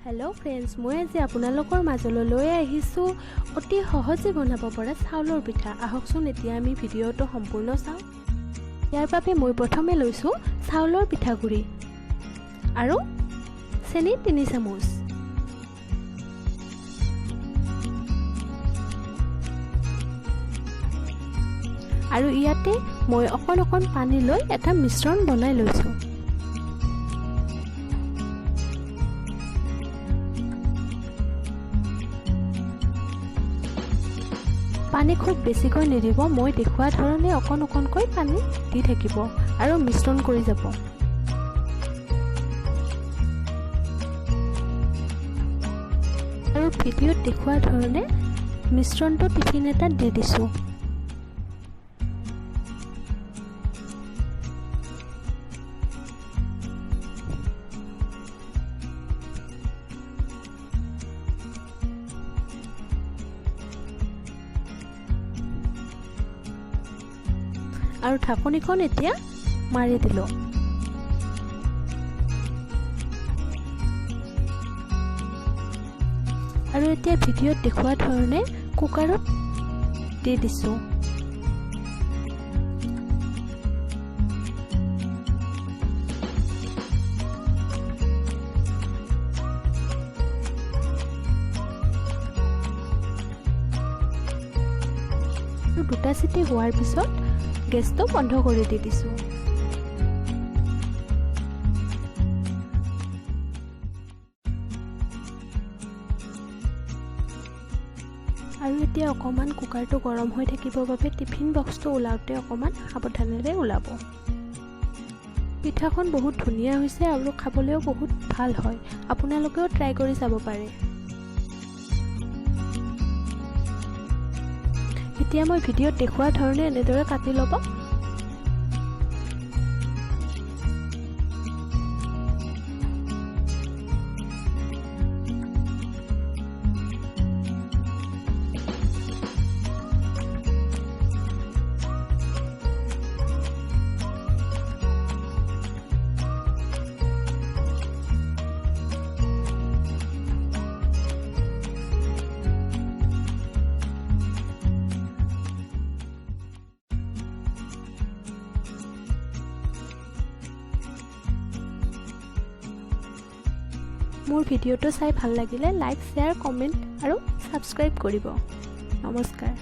Hello friends मैं आज आपनालोকৰ মাজলৈ লৈ আহিছো অতি সহজে বনাব পৰা চাউলৰ পিঠা। আহকচোন এতিয়া আমি ভিডিওটো সম্পূৰ্ণ চাওঁ। ইয়াৰ বাবে মই প্ৰথমে লৈছো চাউলৰ পিঠাগুৰি আৰু চেনি 3 চামুচ। আৰু ইয়াতে মই অকণ পানী লৈ এটা মিশ্ৰণ বনাই লৈছো। পানী খুব বেছিকৈ নিদিব, মই দেখুৱা ধৰণে অকণকৈ পানী দি থাকিব আৰু মিশ্ৰণ কৰি যাব। আৰু ভিডিঅ'ত দেখুৱা ধৰণে মিশ্ৰণটো টিফিন এটাত দি দিছো। আৰু ঢাকনিখন এতিয়া মাৰি দিলো। আৰু এতিয়া ভিডিঅ'ত দেখুৱা ধৰণে কুকাৰত দি দিছো। দুটা চিটি হোৱাৰ পিছত গেছটো বন্ধ কৰি দি দিছো। আৰু এতিয়া অকমান কুকাৰটো গৰম হৈ থাকিবৰ বাবে টিফিন বক্সটো ওলাওতে অকমান সাৱধানেৰে ওলাব। পিঠাখন বহুত ধুনীয়া হৈছে আৰু খাবলৈও বহুত ভাল হয়। আপোনালোকেও ট্ৰাই কৰি চাব পাৰে। এতিয়া মই ভিডিঅ'ত দেখুৱা ধৰণে এনেদৰে কাটি ল'ব। মোৰ ভিডিঅ'টো চাই ভাল লাগিলে লাইক, শ্বেয়াৰ, কমেণ্ট আৰু ছাবস্ক্ৰাইব কৰিব। নমস্কাৰ।